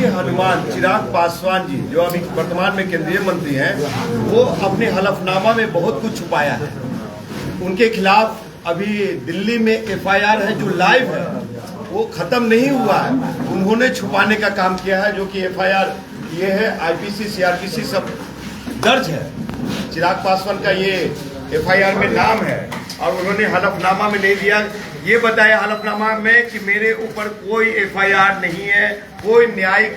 के हनुमान चिराग पासवान जी, जो अभी वर्तमान में केंद्रीय मंत्री हैं, वो अपने हलफनामा में बहुत कुछ छुपाया है। उनके खिलाफ अभी दिल्ली में एफआईआर है जो लाइव है, वो खत्म नहीं हुआ है। उन्होंने छुपाने का काम किया है, जो कि एफआईआर ये है, आईपीसी सीआरपीसी सब दर्ज है। चिराग पासवान का ये एफआईआर में नाम है और उन्होंने हलफनामा में नहीं दिया। ये बताया हलफनामा में कि मेरे ऊपर कोई एफआईआर नहीं है, कोई न्यायिक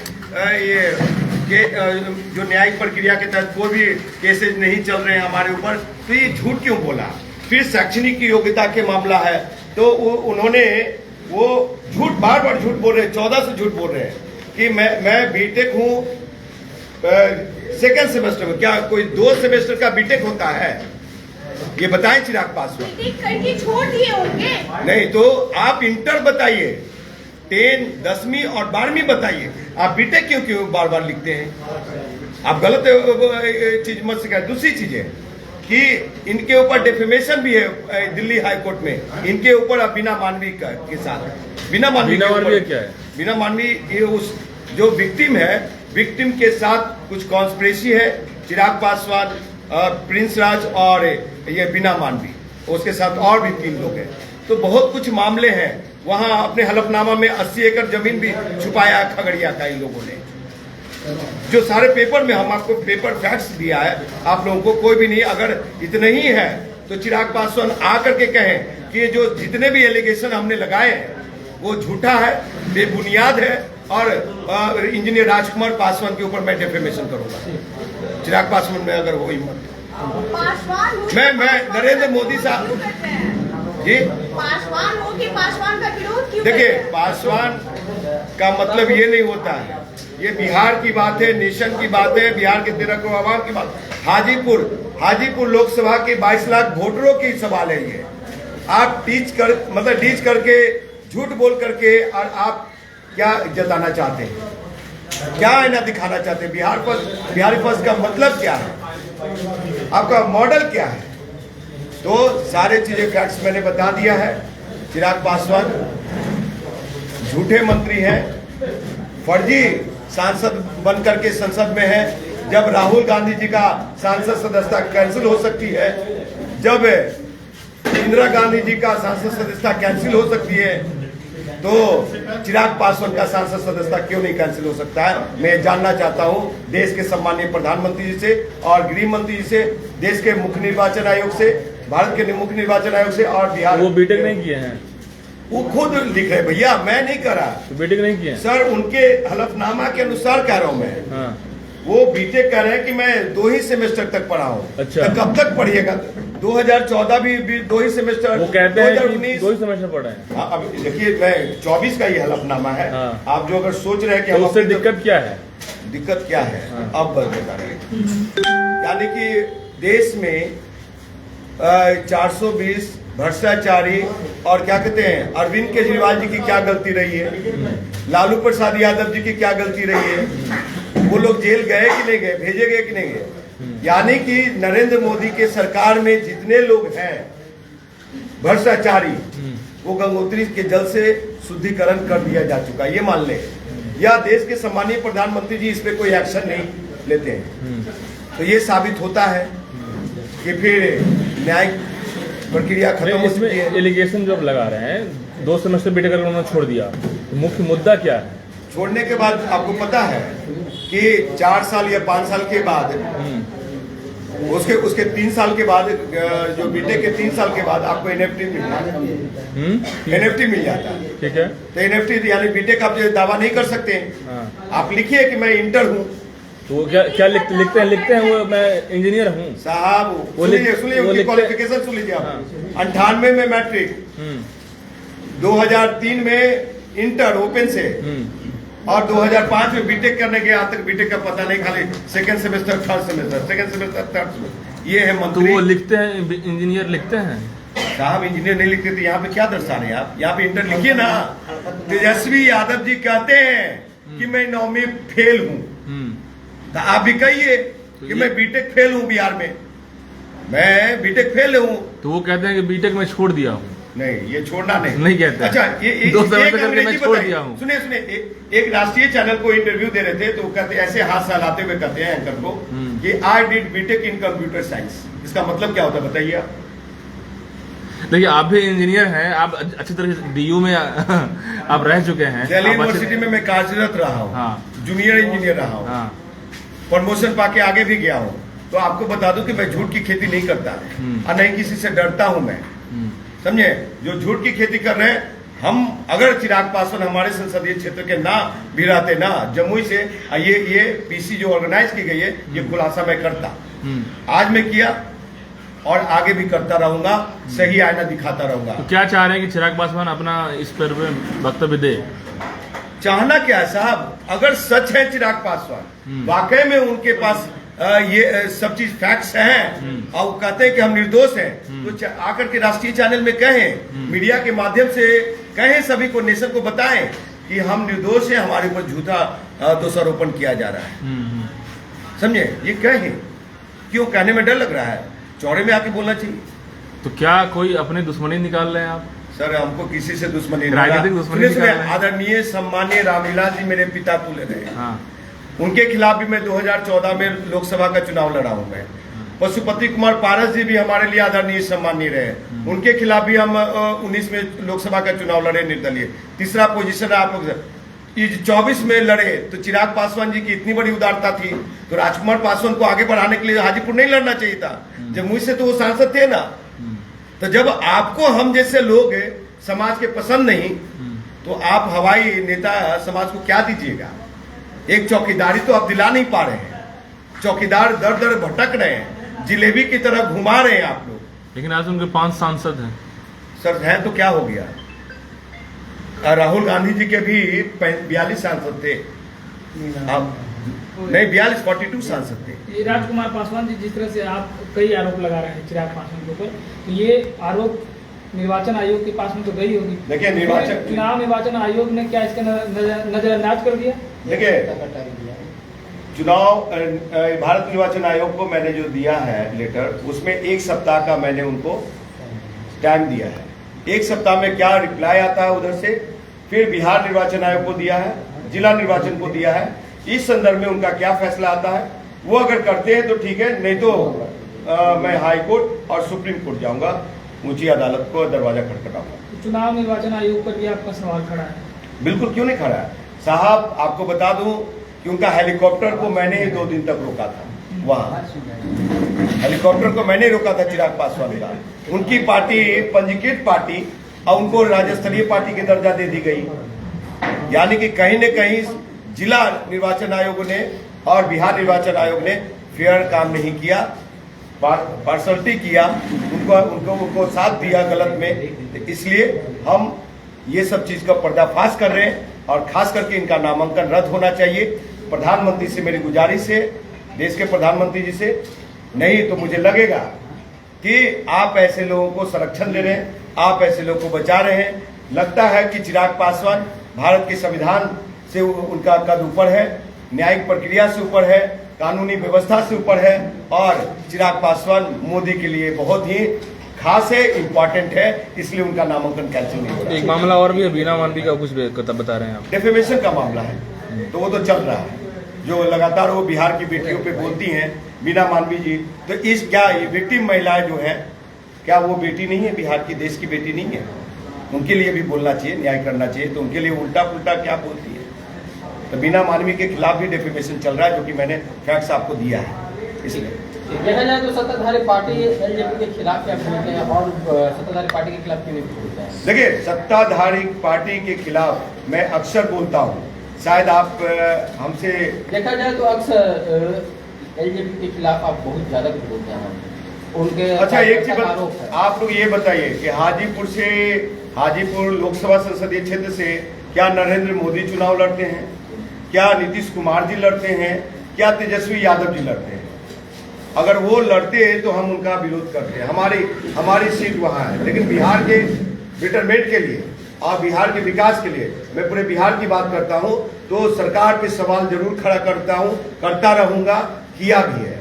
जो न्यायिक प्रक्रिया के तहत कोई भी केसेज नहीं चल रहे हैं हमारे ऊपर। तो ये झूठ क्यों बोला? फिर शैक्षणिक योग्यता के मामला है तो उन्होंने वो झूठ बार बार झूठ बोल रहे हैं, 14 से झूठ बोल रहे हैं कि मैं बीटेक हूँ सेकेंड सेमेस्टर में। क्या कोई 2 सेमेस्टर का बीटेक होता है? ये बताएं चिराग पासवान। बीटेक करके छोड़ दिए होंगे। नहीं तो आप इंटर बताइए, 10, 10वीं और 12वीं बताइए। आप बीटेक क्यों बार बार लिखते हैं? आप गलत चीज मत सिखाए। दूसरी चीज है कि इनके ऊपर डिफेमेशन भी है दिल्ली हाई कोर्ट में, इनके ऊपर बिना मानवी के साथ। बिना मानवी क्या है? बिना मानवी ये उस जो विक्टिम है, विक्टिम के साथ कुछ कॉन्स्पिरेसी है। चिराग पासवान, प्रिंस राज और ये बिना मानवी, उसके साथ और भी 3 लोग हैं। तो बहुत कुछ मामले हैं। वहां अपने हलफनामा में 80 एकड़ जमीन भी छुपाया खगड़िया का इन लोगों ने, जो सारे पेपर में हम आपको पेपर फैक्ट्स दिया है आप लोगों को। कोई भी नहीं, अगर इतने ही है तो चिराग पासवान आकर के कहें कि जो जितने भी एलिगेशन हमने लगाए हैं वो झूठा है, बेबुनियाद है और इंजीनियर राजकुमार पासवान के ऊपर मैं डिफेमेशन करूंगा। चिराग पासवान में अगर वो हिम्मत, मैं नरेंद्र मोदी साहब जी, पासवान हो कि पासवान का विरोध क्यों? देखिए, पासवान का मतलब ये नहीं होता है। ये बिहार की बात है, नेशन की बात है, बिहार के 13 करोड़ आवाम की बात। हाजीपुर लोकसभा के 22 लाख वोटरों की सवाल है ये। आप डीच करके झूठ बोल करके और आप क्या जताना चाहते हैं? क्या आईना दिखाना चाहते हैं? बिहारी फर्स्ट का मतलब क्या है? आपका मॉडल क्या है? तो सारे चीजें फैक्ट्स मैंने बता दिया है। चिराग पासवान झूठे मंत्री हैं, फर्जी सांसद बनकर के संसद में है। जब राहुल गांधी जी का सांसद सदस्यता कैंसिल हो सकती है, जब इंदिरा गांधी जी का सांसद सदस्यता कैंसिल हो सकती है, तो चिराग पासवान का सांसद सदस्यता क्यों नहीं कैंसिल हो सकता है? मैं जानना चाहता हूं देश के सम्मानीय प्रधानमंत्री जी से और गृह मंत्री जी से, देश के मुख्य निर्वाचन आयोग से, भारत के मुख्य निर्वाचन आयोग से और बिहार। वो बीटेक नहीं किए हैं, वो खुद लिख रहे भैया, मैं नहीं करा। तो बीटेक नहीं किए सर, उनके हलफनामा के अनुसार कह रहा हूँ मैं। हाँ। वो बीटेक कह रहे हैं कि मैं 2 ही सेमेस्टर तक पढ़ा हूँ। अच्छा, तो कब तक पढ़िएगा? 2014 भी 2 ही सेमेस्टर, वो कहते हैं कि 2 ही सेमेस्टर पढ़े हैं। हाँ, अब देखिए, मैं 24 का ये हलफनामा है। हाँ। आप जो अगर सोच रहे हैं कि तो उससे दिक्कत क्या है? दिक्कत क्या है? हाँ। अब बता रहे, यानी कि देश में 420 भ्रष्टाचारी और क्या कहते हैं, अरविंद केजरीवाल जी की क्या गलती रही है, लालू प्रसाद यादव जी की क्या गलती रही है, वो लोग जेल गए कि नहीं गए, भेजे गए कि नहीं गए? यानी कि नरेंद्र मोदी के सरकार में जितने लोग हैं भ्रष्टाचारी, वो गंगोत्री के जल से शुद्धिकरण कर दिया जा चुका है, ये मान लें। या देश के सम्मानीय प्रधानमंत्री जी इस पे कोई एक्शन नहीं लेते हैं। तो ये साबित होता है कि फिर न्यायिक प्रक्रिया खत्म हो चुकी है। एलिगेशन जो लगा रहे हैं 2 सेमेस्टर बीटेक करके उन्होंने छोड़ दिया, तो मुख्य मुद्दा क्या है? छोड़ने के बाद आपको पता है कि 4 साल या 5 साल के बाद, उसके 3 साल के बाद, जो बीटेक के 3 साल के बाद आपको एनएफटी मिल जाता है। एनएफटी मिल जाता है, ठीक है। तो एनएफटी यानी बीटेक आप जो दावा नहीं कर सकते हैं। हाँ। आप लिखिए कि मैं इंटर हूँ, तो वो क्या लिखते हैं वो मैं इंजीनियर हूँ साहब। सुनिए उनकी क्वालिफिकेशन सुन लीजिए आप। 98 में मैट्रिक, 2003 में इंटर ओपन से, और 2005 में बीटेक करने के। आज तक बीटेक का पता नहीं, खाली सेकंड सेमेस्टर, थर्ड सेमेस्टर। ये है मंत्री। तो वो लिखते हैं इंजीनियर लिखते हैं साहब, इंजीनियर नहीं लिखते तो यहाँ पे क्या दर्शा रहे हैं आप? यहाँ पे इंटर लिखिए ना। तेजस्वी यादव जी कहते हैं कि मैं 9वीं फेल हूँ, तो आप भी कहिए कि मैं बीटेक फेल हूँ। बिहार में मैं बीटेक फेल हूँ, तो वो कहते हैं कि बीटेक में छोड़ दिया हूँ। नहीं, ये छोड़ना नहीं कहते। अच्छा, ये दो सेमेस्टर एक करके मैं अंग्रेजी छोड़ बताइए। दिया हूँ। सुनिए, एक राष्ट्रीय चैनल को इंटरव्यू दे रहे थे, तो कहते ऐसे हाथ सहलाते हुए कहते हैं एंकर को कि I did BTech in computer science. इसका मतलब क्या होता है बताइए आप? देखिए, आप भी इंजीनियर हैं, आप अच्छी तरह से डीयू में आप रह चुके हैं। दिल्ली आप यूनिवर्सिटी में मैं कार्यरत रहा हूँ, हाँ। जूनियर इंजीनियर रहा हूँ, हाँ, प्रमोशन पाके आगे भी गया हूँ। तो आपको बता दूं कि मैं झूठ की खेती नहीं करता और नहीं किसी से डरता हूं मैं, समझे? जो झूठ की खेती कर रहे हैं, हम अगर चिराग पासवान हमारे संसदीय क्षेत्र के ना भी रहते ना, जमुई से ये पीसी जो ऑर्गेनाइज की गई है, ये खुलासा मैं करता, आज मैं किया और आगे भी करता रहूंगा, सही आईना दिखाता रहूंगा। तो क्या चाह रहे हैं कि चिराग पासवान अपना इस पर वक्तव्य दे? चाहना क्या है साहब, अगर सच है चिराग पासवान वाकई में उनके पास ये सब चीज फैक्ट्स हैं और वो कहते हैं कि हम निर्दोष हैं, तो आकर के राष्ट्रीय चैनल में कहें, मीडिया के माध्यम से कहें, सभी को, नेशन को बताएं कि हम निर्दोष हैं, हमारे ऊपर झूठा दोषारोपण किया जा रहा है। समझे? ये कहें, क्यों कहने में डर लग रहा है? चौड़े में आके बोलना चाहिए। तो क्या कोई अपनी दुश्मनी निकाल रहे हैं आप? सर, हमको किसी से दुश्मनी नहीं। राजनीतिक दुश्मनी निकाल रहे हैं। आदरणीय सम्मानीय रामलीला जी मेरे पिता तुल्य रहे, हाँ। उनके खिलाफ भी मैं 2014 में लोकसभा का चुनाव लड़ा हूं मैं। पशुपति कुमार पारस जी भी हमारे लिए आदरणीय सम्मानीय रहे, उनके खिलाफ भी हम 19 में लोकसभा का चुनाव लड़े निर्दलीय। तीसरा पोजीशन है आप लोग। 24 में लड़े तो चिराग पासवान जी की इतनी बड़ी उदारता थी, तो राजकुमार पासवान को आगे बढ़ाने के लिए हाजीपुर नहीं लड़ना चाहिए था। जमुई से तो वो सांसद थे ना। तो जब आपको हम जैसे लोग समाज के पसंद नहीं, तो आप हवाई नेता समाज को क्या दीजिएगा? एक चौकीदारी तो आप दिला नहीं पा रहे हैं। चौकीदार दर दर भटक रहे हैं, जिलेबी की तरह घुमा रहे हैं आप लोग। लेकिन आज उनके 5 सांसद हैं। सर, हैं तो क्या हो गया? राहुल गांधी जी के भी 42 सांसद थे, अब नहीं 42 सांसद थे। ये राजकुमार पासवान जी, जिस तरह से आप कई आरोप लगा रहे हैं चिराग पासवान के ऊपर, तो ये आरोप निर्वाचन आयोग के पास में तो गई होगी। देखिए, चुनाव निर्वाचन आयोग ने क्या इसका नजरअंदाज कर दिया? देखिए, चुनाव भारत निर्वाचन आयोग को मैंने जो दिया है लेटर, उसमें 1 सप्ताह का मैंने उनको टाइम दिया है। 1 सप्ताह में क्या रिप्लाई आता है उधर से, फिर बिहार निर्वाचन आयोग को दिया है, जिला निर्वाचन को दिया है, इस संदर्भ में उनका क्या फैसला आता है, वो अगर करते हैं तो ठीक है, नहीं तो मैं हाई कोर्ट और सुप्रीम कोर्ट जाऊंगा, ऊंची अदालत को दरवाजा खटखटाऊंगा। चुनाव निर्वाचन आयोग पर भी आपका सवाल खड़ा है? बिल्कुल, क्यों नहीं खड़ा है साहब? आपको बता दूं कि उनका हेलीकॉप्टर को मैंने ही 2 दिन तक रोका था। वहां हेलीकॉप्टर को मैंने रोका था चिराग पासवान का। उनकी पार्टी पंजीकृत पार्टी और उनको राज्य स्तरीय पार्टी की दर्जा दे दी गई। यानी कि कहीं न कहीं जिला निर्वाचन आयोग ने और बिहार निर्वाचन आयोग ने फेयर काम नहीं किया, पार्शलिटी किया, उनको साथ दिया गलत में। इसलिए हम ये सब चीज का पर्दाफाश कर रहे हैं और खास करके इनका नामांकन रद्द होना चाहिए। प्रधानमंत्री से मेरी गुजारिश है, देश के प्रधानमंत्री जी से, नहीं तो मुझे लगेगा कि आप ऐसे लोगों को संरक्षण दे रहे हैं, आप ऐसे लोगों को बचा रहे हैं। लगता है कि चिराग पासवान भारत के संविधान से उनका कद ऊपर है, न्यायिक प्रक्रिया से ऊपर है, कानूनी व्यवस्था से ऊपर है, और चिराग पासवान मोदी के लिए बहुत ही खास है, इम्पोर्टेंट है, इसलिए उनका नामांकन कैंसिल नहीं हो रहा है। एक मामला और भी है, बीना मांडवी का कुछ बता रहे हैं आप? डेफेमेशन का मामला है, तो वो तो चल रहा है, जो लगातार वो बिहार की बेटियों पे बोलती हैं, बीना मांडवी जी। तो इस क्या ये विक्टिम महिलाएं जो हैं, क्या वो बेटी नहीं है, बिहार की, देश की बेटी नहीं है? उनके लिए भी बोलना चाहिए, न्याय करना चाहिए। तो उनके लिए उल्टा पुल्टा क्या बोलती है? तो बीना मानवी के खिलाफ भी डेफेमेशन चल रहा है, जो कि मैंने फैक्ट्स आपको दिया है। इसलिए देखा जाए तो सत्ताधारी पार्टी एलजेपी के खिलाफ क्या बोलते हैं और सत्ताधारी पार्टी के खिलाफ क्यों नहीं बोलते हैं? देखिए, सत्ताधारी पार्टी के खिलाफ मैं अक्सर बोलता हूँ, शायद आप हमसे देखा जाए तो अक्सर एलजेपी के खिलाफ आप बहुत ज्यादा कुछ बोलते हैं उनके। अच्छा, एक चीज आप लोग ये बताइए कि हाजीपुर लोकसभा संसदीय क्षेत्र से क्या नरेंद्र मोदी चुनाव लड़ते हैं, क्या नीतीश कुमार जी लड़ते हैं, क्या तेजस्वी यादव जी लड़ते हैं? अगर वो लड़ते हैं तो हम उनका विरोध करते हैं, हमारी सीट वहां है। लेकिन बिहार के बेटरमेंट के लिए और बिहार के विकास के लिए मैं पूरे बिहार की बात करता हूं, तो सरकार पे सवाल जरूर खड़ा करता हूं, करता रहूंगा, किया भी है।